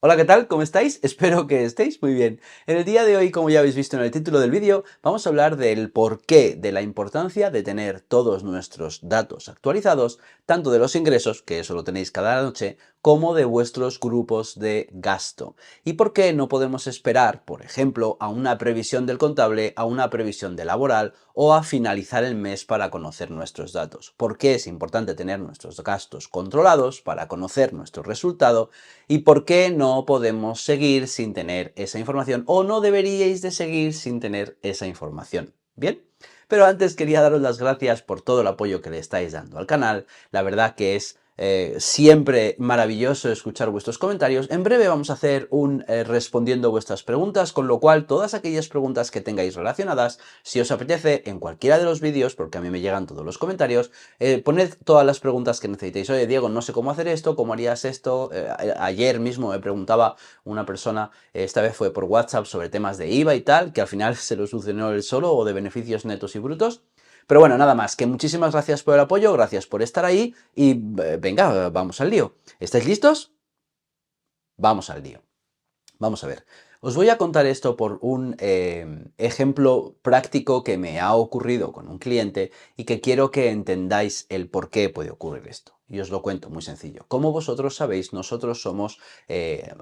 Hola, ¿qué tal? ¿Cómo estáis? Espero que estéis muy bien. En el día de hoy, como ya habéis visto en el título del vídeo, vamos a hablar del porqué de la importancia de tener todos nuestros datos actualizados, tanto de los ingresos, que eso lo tenéis cada noche, como de vuestros grupos de gasto. Y por qué no podemos esperar, por ejemplo, a una previsión del contable, a una previsión de laboral o a finalizar el mes para conocer nuestros datos. ¿Por qué es importante tener nuestros gastos controlados para conocer nuestro resultado? ¿Y por qué no podemos seguir sin tener esa información o no deberíais de seguir sin tener esa información? ¿Bien? Pero antes quería daros las gracias por todo el apoyo que le estáis dando al canal. La verdad que es siempre maravilloso escuchar vuestros comentarios. En breve vamos a hacer un respondiendo vuestras preguntas, con lo cual todas aquellas preguntas que tengáis relacionadas, si os apetece, en cualquiera de los vídeos, porque a mí me llegan todos los comentarios, poned todas las preguntas que necesitéis. Oye, Diego, no sé cómo hacer esto, cómo harías esto. Ayer mismo me preguntaba una persona, esta vez fue por WhatsApp, sobre temas de IVA y tal, que al final se lo solucionó él solo, o de beneficios netos y brutos. Pero bueno, nada más, que muchísimas gracias por el apoyo, gracias por estar ahí y venga, vamos al lío. ¿Estáis listos? Vamos al lío. Vamos a ver. Os voy a contar esto por un ejemplo práctico que me ha ocurrido con un cliente y que quiero que entendáis el por qué puede ocurrir esto. Y os lo cuento muy sencillo. Como vosotros sabéis, nosotros eh,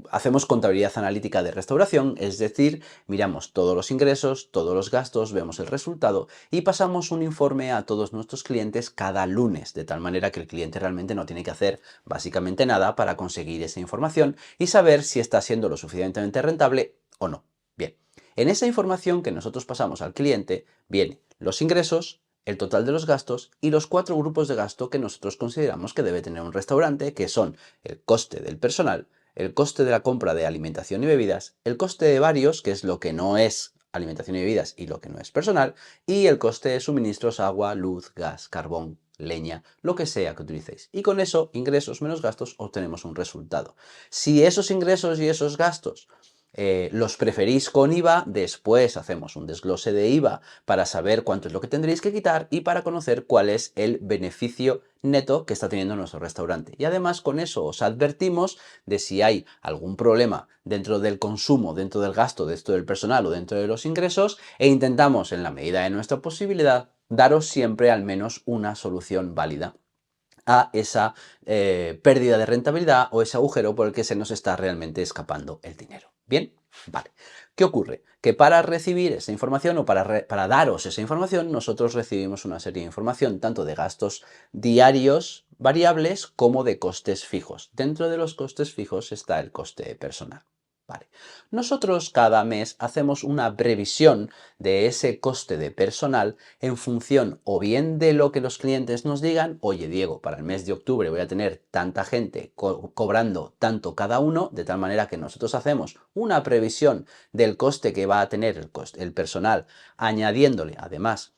hacemos contabilidad analítica de restauración, es decir, miramos todos los ingresos, todos los gastos, vemos el resultado y pasamos un informe a todos nuestros clientes cada lunes, de tal manera que el cliente realmente no tiene que hacer básicamente nada para conseguir esa información y saber si está siendo lo suficientemente rentable o no. Bien, en esa información que nosotros pasamos al cliente vienen los ingresos, el total de los gastos y los 4 grupos de gasto que nosotros consideramos que debe tener un restaurante, que son el coste del personal, el coste de la compra de alimentación y bebidas, el coste de varios, que es lo que no es alimentación y bebidas y lo que no es personal, y el coste de suministros, agua, luz, gas, carbón, leña, lo que sea que utilicéis. Y con eso, ingresos menos gastos, obtenemos un resultado. Si esos ingresos y esos gastos los preferís con IVA, después hacemos un desglose de IVA para saber cuánto es lo que tendréis que quitar y para conocer cuál es el beneficio neto que está teniendo nuestro restaurante. Y además con eso os advertimos de si hay algún problema dentro del consumo, dentro del gasto, dentro del personal o dentro de los ingresos e intentamos en la medida de nuestra posibilidad daros siempre al menos una solución válida a esa pérdida de rentabilidad o ese agujero por el que se nos está realmente escapando el dinero. ¿Bien? Vale. ¿Qué ocurre? Que para recibir esa información o para daros esa información, nosotros recibimos una serie de información tanto de gastos diarios variables como de costes fijos. Dentro de los costes fijos está el coste personal. Vale. Nosotros cada mes hacemos una previsión de ese coste de personal en función o bien de lo que los clientes nos digan, oye Diego, para el mes de octubre voy a tener tanta gente cobrando tanto cada uno, de tal manera que nosotros hacemos una previsión del coste que va a tener el personal, añadiéndole además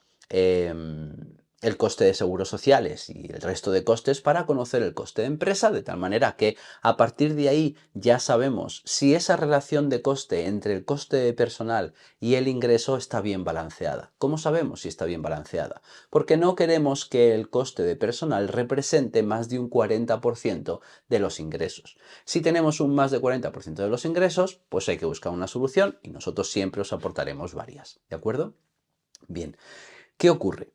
el coste de seguros sociales y el resto de costes para conocer el coste de empresa, de tal manera que a partir de ahí ya sabemos si esa relación de coste entre el coste de personal y el ingreso está bien balanceada. ¿Cómo sabemos si está bien balanceada? Porque no queremos que el coste de personal represente más de un 40% de los ingresos. Si tenemos un más de 40% de los ingresos, pues hay que buscar una solución y nosotros siempre os aportaremos varias. ¿De acuerdo? Bien, ¿qué ocurre?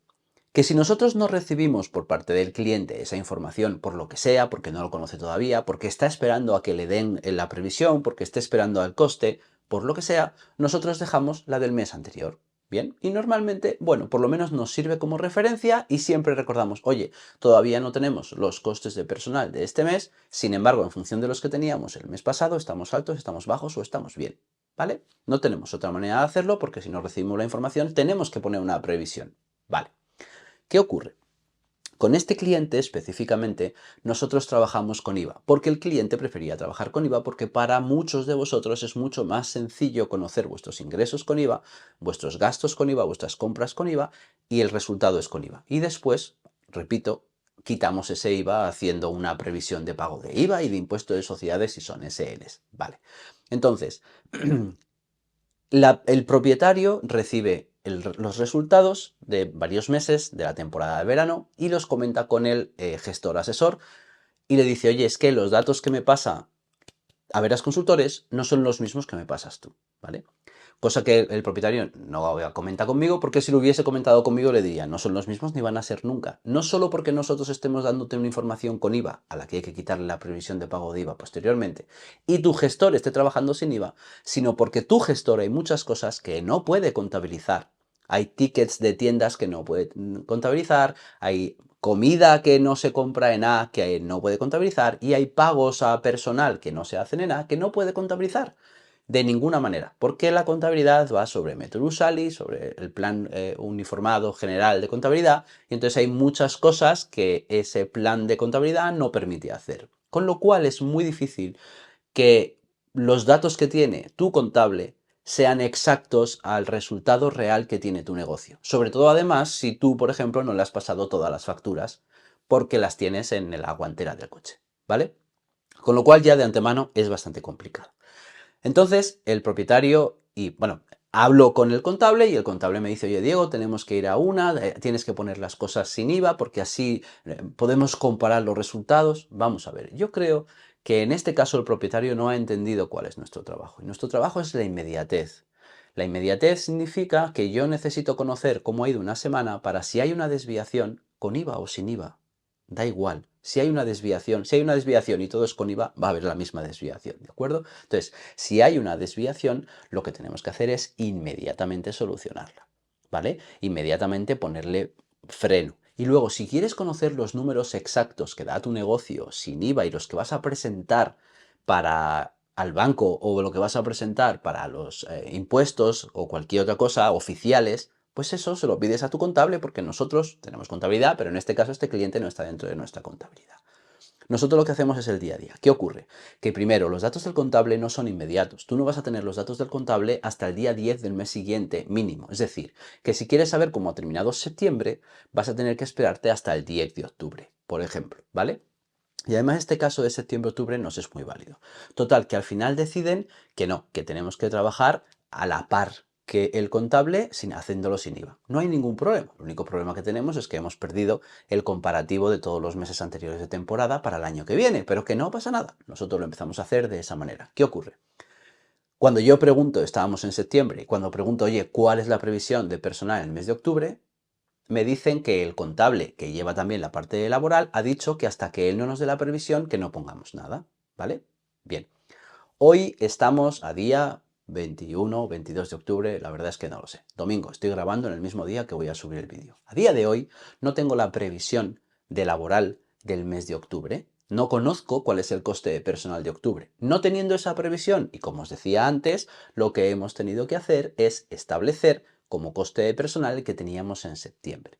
Que si nosotros no recibimos por parte del cliente esa información por lo que sea, porque no lo conoce todavía, porque está esperando a que le den la previsión, porque está esperando al coste, por lo que sea, nosotros dejamos la del mes anterior. Bien, y normalmente, bueno, por lo menos nos sirve como referencia y siempre recordamos, oye, todavía no tenemos los costes de personal de este mes, sin embargo, en función de los que teníamos el mes pasado, estamos altos, estamos bajos o estamos bien, ¿vale? No tenemos otra manera de hacerlo porque si no recibimos la información tenemos que poner una previsión, ¿vale? ¿Qué ocurre? Con este cliente específicamente nosotros trabajamos con IVA, porque el cliente prefería trabajar con IVA porque para muchos de vosotros es mucho más sencillo conocer vuestros ingresos con IVA, vuestros gastos con IVA, vuestras compras con IVA y el resultado es con IVA. Y después, repito, quitamos ese IVA haciendo una previsión de pago de IVA y de impuesto de sociedades si son SLs. Vale. Entonces, el propietario recibe los resultados de varios meses de la temporada de verano y los comenta con el gestor asesor y le dice, oye, es que los datos que me pasa Haberás consultores no son los mismos que me pasas tú, ¿vale? Cosa que el propietario no comenta conmigo, porque si lo hubiese comentado conmigo le diría, no son los mismos ni van a ser nunca. No solo porque nosotros estemos dándote una información con IVA, a la que hay que quitarle la previsión de pago de IVA posteriormente, y tu gestor esté trabajando sin IVA, sino porque tu gestor hay muchas cosas que no puede contabilizar. Hay tickets de tiendas que no puede contabilizar, hay comida que no se compra en A que no puede contabilizar y hay pagos a personal que no se hacen en A que no puede contabilizar. De ninguna manera, porque la contabilidad va sobre método USALI, sobre el plan uniformado general de contabilidad, y entonces hay muchas cosas que ese plan de contabilidad no permite hacer. Con lo cual es muy difícil que los datos que tiene tu contable sean exactos al resultado real que tiene tu negocio. Sobre todo además si tú, por ejemplo, no le has pasado todas las facturas porque las tienes en la guantera del coche, ¿vale? Con lo cual ya de antemano es bastante complicado. Entonces, el propietario, y bueno, hablo con el contable y el contable me dice, oye Diego, tenemos que ir a una, tienes que poner las cosas sin IVA porque así podemos comparar los resultados. Vamos a ver, yo creo que en este caso el propietario no ha entendido cuál es nuestro trabajo. Y nuestro trabajo es la inmediatez. La inmediatez significa que yo necesito conocer cómo ha ido una semana para si hay una desviación, con IVA o sin IVA. Da igual. Si hay una desviación y todo es con IVA, va a haber la misma desviación, ¿de acuerdo? Entonces, si hay una desviación, lo que tenemos que hacer es inmediatamente solucionarla, ¿vale? Inmediatamente ponerle freno. Y luego, si quieres conocer los números exactos que da tu negocio sin IVA y los que vas a presentar para al banco o lo que vas a presentar para los impuestos o cualquier otra cosa oficiales, pues eso se lo pides a tu contable porque nosotros tenemos contabilidad, pero en este caso este cliente no está dentro de nuestra contabilidad. Nosotros lo que hacemos es el día a día. ¿Qué ocurre? Que primero, los datos del contable no son inmediatos. Tú no vas a tener los datos del contable hasta el día 10 del mes siguiente mínimo. Es decir, que si quieres saber cómo ha terminado septiembre, vas a tener que esperarte hasta el 10 de octubre, por ejemplo, ¿vale? Y además este caso de septiembre-octubre nos es muy válido. Total, que al final deciden que no, que tenemos que trabajar a la par que el contable haciéndolo sin IVA. No hay ningún problema. El único problema que tenemos es que hemos perdido el comparativo de todos los meses anteriores de temporada para el año que viene, pero que no pasa nada. Nosotros lo empezamos a hacer de esa manera. ¿Qué ocurre? Cuando yo pregunto, estábamos en septiembre, y cuando pregunto, oye, ¿cuál es la previsión de personal en el mes de octubre? Me dicen que el contable, que lleva también la parte laboral, ha dicho que hasta que él no nos dé la previsión, que no pongamos nada, ¿vale? Bien. Hoy estamos a día 21 o 22 de octubre, la verdad es que no lo sé. Domingo, estoy grabando en el mismo día que voy a subir el vídeo. A día de hoy no tengo la previsión de laboral del mes de octubre. No conozco cuál es el coste de personal de octubre. No teniendo esa previsión, y como os decía antes, lo que hemos tenido que hacer es establecer como coste de personal el que teníamos en septiembre.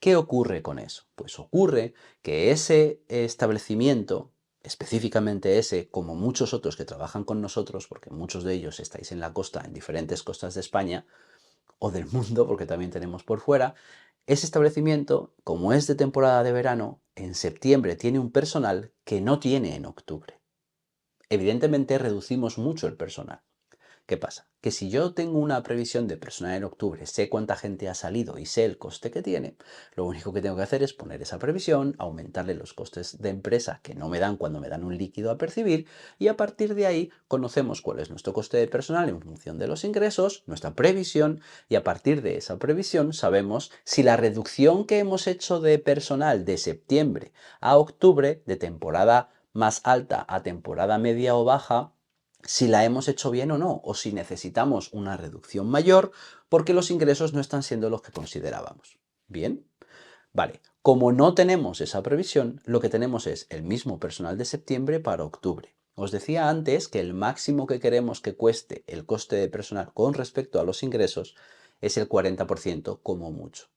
¿Qué ocurre con eso? Pues ocurre que ese establecimiento, específicamente ese, como muchos otros que trabajan con nosotros, porque muchos de ellos estáis en la costa, en diferentes costas de España o del mundo, porque también tenemos por fuera, ese establecimiento, como es de temporada de verano, en septiembre tiene un personal que no tiene en octubre. Evidentemente reducimos mucho el personal. ¿Qué pasa? Que si yo tengo una previsión de personal en octubre, sé cuánta gente ha salido y sé el coste que tiene, lo único que tengo que hacer es poner esa previsión, aumentarle los costes de empresa que no me dan cuando me dan un líquido a percibir y a partir de ahí conocemos cuál es nuestro coste de personal en función de los ingresos, nuestra previsión y a partir de esa previsión sabemos si la reducción que hemos hecho de personal de septiembre a octubre, de temporada más alta a temporada media o baja, si la hemos hecho bien o no, o si necesitamos una reducción mayor porque los ingresos no están siendo los que considerábamos. ¿Bien? Vale, como no tenemos esa previsión, lo que tenemos es el mismo personal de septiembre para octubre. Os decía antes que el máximo que queremos que cueste el coste de personal con respecto a los ingresos es el 40% como mucho.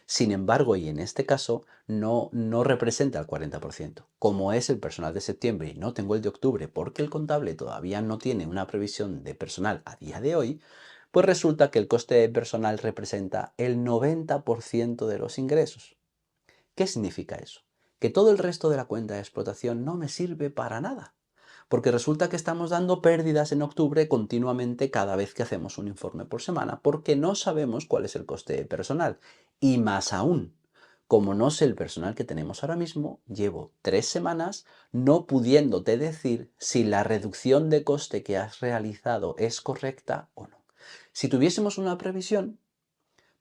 Sin embargo, y en este caso, no representa el 40%. Como es el personal de septiembre y no tengo el de octubre porque el contable todavía no tiene una previsión de personal a día de hoy, pues resulta que el coste de personal representa el 90% de los ingresos. ¿Qué significa eso? Que todo el resto de la cuenta de explotación no me sirve para nada. Porque resulta que estamos dando pérdidas en octubre continuamente cada vez que hacemos un informe por semana, porque no sabemos cuál es el coste de personal. Y más aún, como no sé el personal que tenemos ahora mismo, llevo 3 semanas no pudiéndote decir si la reducción de coste que has realizado es correcta o no. Si tuviésemos una previsión,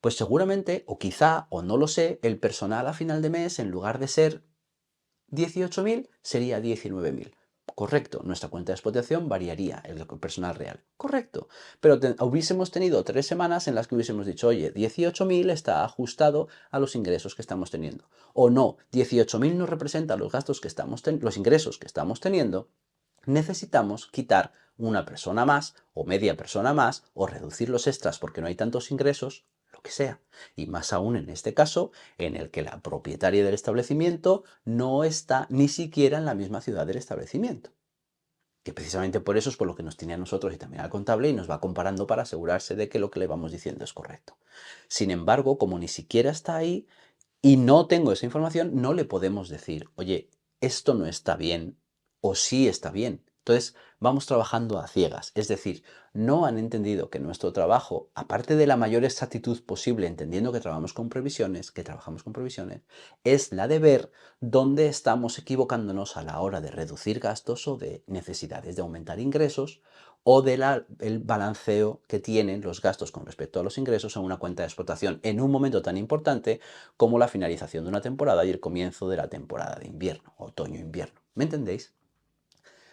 pues seguramente, o quizá, o no lo sé, el personal a final de mes, en lugar de ser 18.000, sería 19.000. Correcto, nuestra cuenta de explotación variaría, el personal real. Correcto, pero hubiésemos tenido 3 semanas en las que hubiésemos dicho, oye, 18.000 está ajustado a los ingresos que estamos teniendo. O no, 18.000 no representa los gastos que estamos los ingresos que estamos teniendo, necesitamos quitar una persona más o media persona más o reducir los extras porque no hay tantos ingresos, lo que sea. Y más aún en este caso en el que la propietaria del establecimiento no está ni siquiera en la misma ciudad del establecimiento. Que precisamente por eso es por lo que nos tiene a nosotros y también al contable y nos va comparando para asegurarse de que lo que le vamos diciendo es correcto. Sin embargo, como ni siquiera está ahí y no tengo esa información, no le podemos decir, oye, esto no está bien o sí está bien. Entonces, vamos trabajando a ciegas. Es decir, no han entendido que nuestro trabajo, aparte de la mayor exactitud posible, entendiendo que trabajamos con previsiones, es la de ver dónde estamos equivocándonos a la hora de reducir gastos o de necesidades de aumentar ingresos o del balanceo que tienen los gastos con respecto a los ingresos en una cuenta de explotación en un momento tan importante como la finalización de una temporada y el comienzo de la temporada de invierno, otoño-invierno. ¿Me entendéis?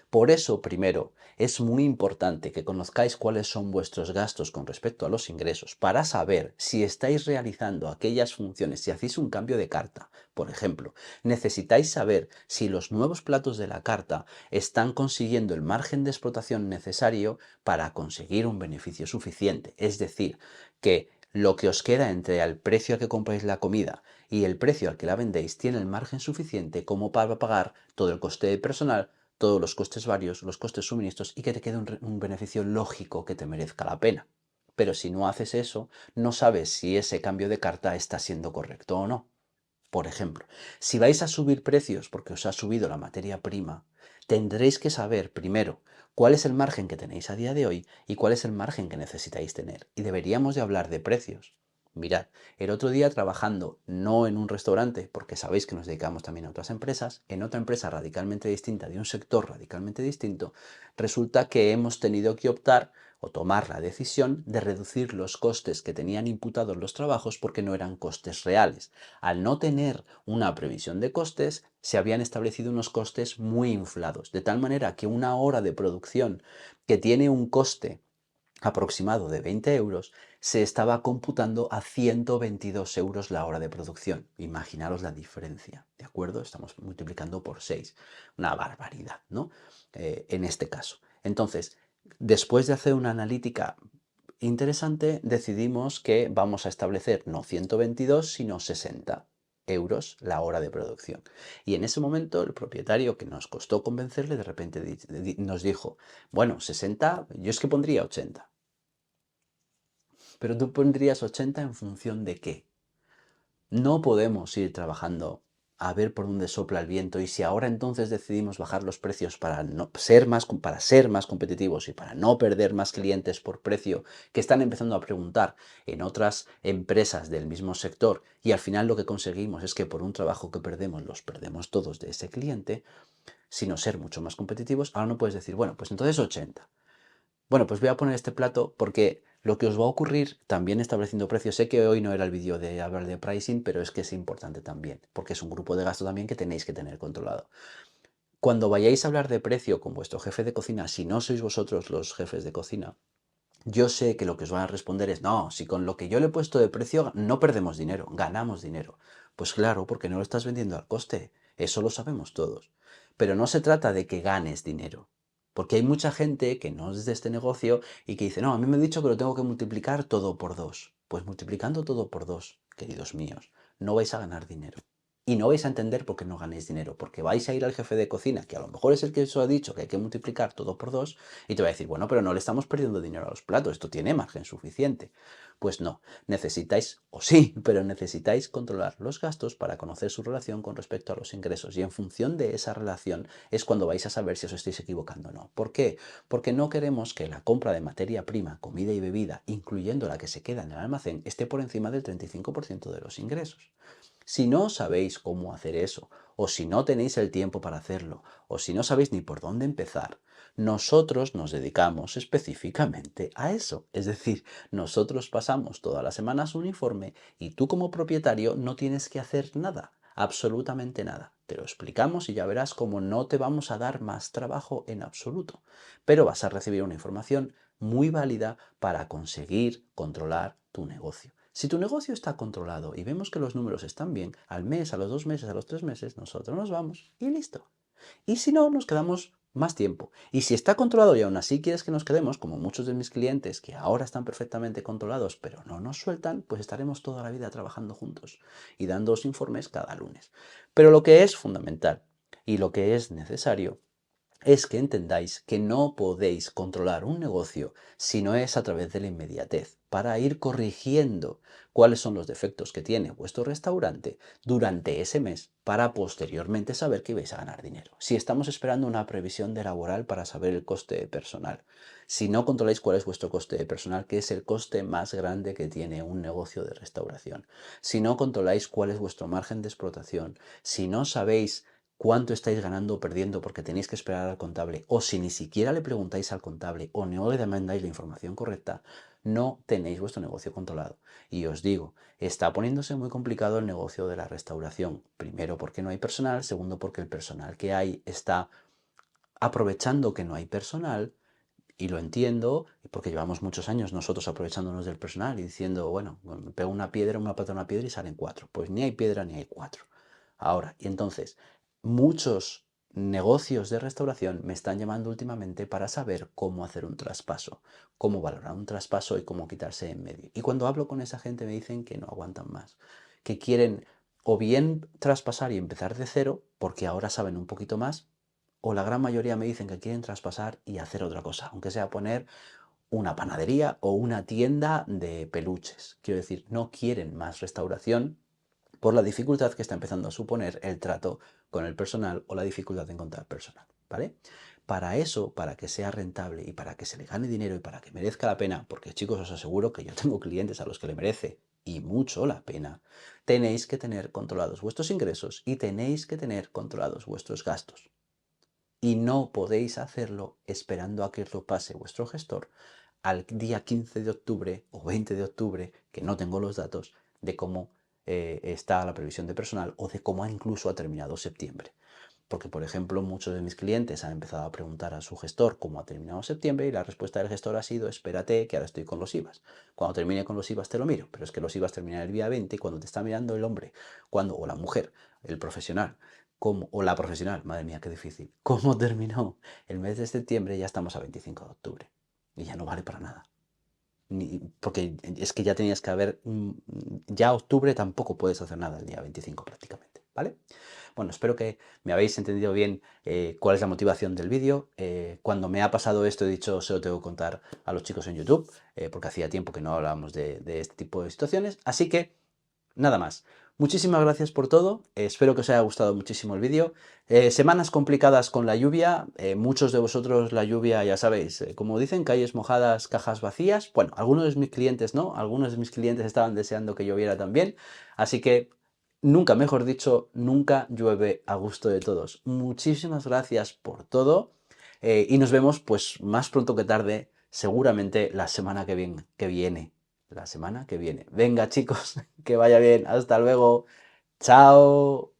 Por eso, primero, es muy importante que conozcáis cuáles son vuestros gastos con respecto a los ingresos para saber si estáis realizando aquellas funciones, si hacéis un cambio de carta. Por ejemplo, necesitáis saber si los nuevos platos de la carta están consiguiendo el margen de explotación necesario para conseguir un beneficio suficiente. Es decir, que lo que os queda entre el precio al que compráis la comida y el precio al que la vendéis tiene el margen suficiente como para pagar todo el coste de personal, todos los costes varios, los costes suministros y que te quede un beneficio lógico que te merezca la pena. Pero si no haces eso, no sabes si ese cambio de carta está siendo correcto o no. Por ejemplo, si vais a subir precios porque os ha subido la materia prima, tendréis que saber primero cuál es el margen que tenéis a día de hoy y cuál es el margen que necesitáis tener. Y deberíamos de hablar de precios. Mirad, el otro día trabajando no en un restaurante, porque sabéis que nos dedicamos también a otras empresas, en otra empresa radicalmente distinta, de un sector radicalmente distinto, resulta que hemos tenido que optar o tomar la decisión de reducir los costes que tenían imputados los trabajos porque no eran costes reales. Al no tener una previsión de costes, se habían establecido unos costes muy inflados, de tal manera que una hora de producción que tiene un coste aproximado de 20 euros, se estaba computando a 122 euros la hora de producción. Imaginaros la diferencia, ¿de acuerdo? Estamos multiplicando por 6. Una barbaridad, ¿no? En este caso. Entonces, después de hacer una analítica interesante, decidimos que vamos a establecer no 122, sino 60 euros la hora de producción. Y en ese momento el propietario, que nos costó convencerle, de repente nos dijo, bueno, 60, yo es que pondría 80. Pero tú pondrías 80 en función de qué. No podemos ir trabajando a ver por dónde sopla el viento y si ahora entonces decidimos bajar los precios para, para ser más competitivos y para no perder más clientes por precio que están empezando a preguntar en otras empresas del mismo sector y al final lo que conseguimos es que por un trabajo que perdemos los perdemos todos de ese cliente, sino ser mucho más competitivos, ahora no puedes decir, bueno, pues entonces 80. Bueno, pues voy a poner este plato porque lo que os va a ocurrir también estableciendo precios, sé que hoy no era el vídeo de hablar de pricing, pero es que es importante también, porque es un grupo de gasto también que tenéis que tener controlado. Cuando vayáis a hablar de precio con vuestro jefe de cocina, si no sois vosotros los jefes de cocina, yo sé que lo que os van a responder es, no, si con lo que yo le he puesto de precio no perdemos dinero, ganamos dinero. Pues claro, porque no lo estás vendiendo al coste, eso lo sabemos todos. Pero no se trata de que ganes dinero, porque hay mucha gente que no es de este negocio y que dice, no, a mí me han dicho que lo tengo que multiplicar todo por dos. Pues multiplicando todo por dos, queridos míos, no vais a ganar dinero. Y no vais a entender por qué no ganéis dinero, porque vais a ir al jefe de cocina, que a lo mejor es el que os ha dicho que hay que multiplicar todo por dos, y te va a decir, bueno, pero no le estamos perdiendo dinero a los platos, esto tiene margen suficiente. Pues no, necesitáis, o sí, pero necesitáis controlar los gastos para conocer su relación con respecto a los ingresos y en función de esa relación es cuando vais a saber si os estáis equivocando o no. ¿Por qué? Porque no queremos que la compra de materia prima, comida y bebida, incluyendo la que se queda en el almacén, esté por encima del 35% de los ingresos. Si no sabéis cómo hacer eso, o si no tenéis el tiempo para hacerlo, o si no sabéis ni por dónde empezar, nosotros nos dedicamos específicamente a eso. Es decir, nosotros pasamos todas las semanas un informe y tú como propietario no tienes que hacer nada, absolutamente nada. Te lo explicamos y ya verás cómo no te vamos a dar más trabajo en absoluto, pero vas a recibir una información muy válida para conseguir controlar tu negocio. Si tu negocio está controlado y vemos que los números están bien, al mes, a los 2 meses, a los 3 meses, nosotros nos vamos y listo. Y si no, nos quedamos más tiempo. Y si está controlado y aún así quieres que nos quedemos, como muchos de mis clientes que ahora están perfectamente controlados pero no nos sueltan, pues estaremos toda la vida trabajando juntos y dándoos informes cada lunes. Pero lo que es fundamental y lo que es necesario es que entendáis que no podéis controlar un negocio si no es a través de la inmediatez, para ir corrigiendo cuáles son los defectos que tiene vuestro restaurante durante ese mes para posteriormente saber que vais a ganar dinero. Si estamos esperando una previsión de laboral para saber el coste de personal, si no controláis cuál es vuestro coste de personal, que es el coste más grande que tiene un negocio de restauración, si no controláis cuál es vuestro margen de explotación, si no sabéis cuánto estáis ganando o perdiendo porque tenéis que esperar al contable, o si ni siquiera le preguntáis al contable o no le demandáis la información correcta, no tenéis vuestro negocio controlado. Y os digo, está poniéndose muy complicado el negocio de la restauración. Primero porque no hay personal, segundo porque el personal que hay está aprovechando que no hay personal. Y lo entiendo, porque llevamos muchos años nosotros aprovechándonos del personal y diciendo, bueno, me pego una piedra, una pata a una piedra y salen cuatro. Pues ni hay piedra ni hay cuatro. Ahora, y entonces, muchos negocios de restauración me están llamando últimamente para saber cómo hacer un traspaso, cómo valorar un traspaso y cómo quitarse en medio. Y cuando hablo con esa gente me dicen que no aguantan más, que quieren o bien traspasar y empezar de cero, porque ahora saben un poquito más, o la gran mayoría me dicen que quieren traspasar y hacer otra cosa, aunque sea poner una panadería o una tienda de peluches. Quiero decir, no quieren más restauración por la dificultad que está empezando a suponer el trato con el personal o la dificultad de encontrar personal, ¿vale? Para eso, para que sea rentable y para que se le gane dinero y para que merezca la pena, porque chicos, os aseguro que yo tengo clientes a los que le merece y mucho la pena, tenéis que tener controlados vuestros ingresos y tenéis que tener controlados vuestros gastos. Y no podéis hacerlo esperando a que os lo pase vuestro gestor al día 15 de octubre o 20 de octubre, que no tengo los datos de cómo está la previsión de personal o de cómo incluso ha terminado septiembre. Porque, por ejemplo, muchos de mis clientes han empezado a preguntar a su gestor cómo ha terminado septiembre y la respuesta del gestor ha sido, espérate que ahora estoy con los IVAs. Cuando termine con los IVAs te lo miro, pero es que los IVAs terminan el día 20 y cuando te está mirando el hombre, cuando, o la mujer, el profesional, o la profesional, madre mía, qué difícil, cómo terminó el mes de septiembre, ya estamos a 25 de octubre y ya no vale para nada. Porque es que ya tenías que haber, ya octubre tampoco puedes hacer nada el día 25 prácticamente, ¿vale? Bueno, espero que me habéis entendido bien cuál es la motivación del vídeo. Cuando me ha pasado esto he dicho, se lo tengo que contar a los chicos en YouTube, porque hacía tiempo que no hablábamos de este tipo de situaciones, así que nada más. Muchísimas gracias por todo, espero que os haya gustado muchísimo el vídeo. Semanas complicadas con la lluvia, muchos de vosotros la lluvia, ya sabéis, como dicen, calles mojadas, cajas vacías. Bueno, algunos de mis clientes no, algunos de mis clientes estaban deseando que lloviera también, así que nunca, mejor dicho, nunca llueve a gusto de todos. Muchísimas gracias por todo y nos vemos pues más pronto que tarde, seguramente la semana que viene. La semana que viene. Venga, chicos, que vaya bien. Hasta luego. Chao.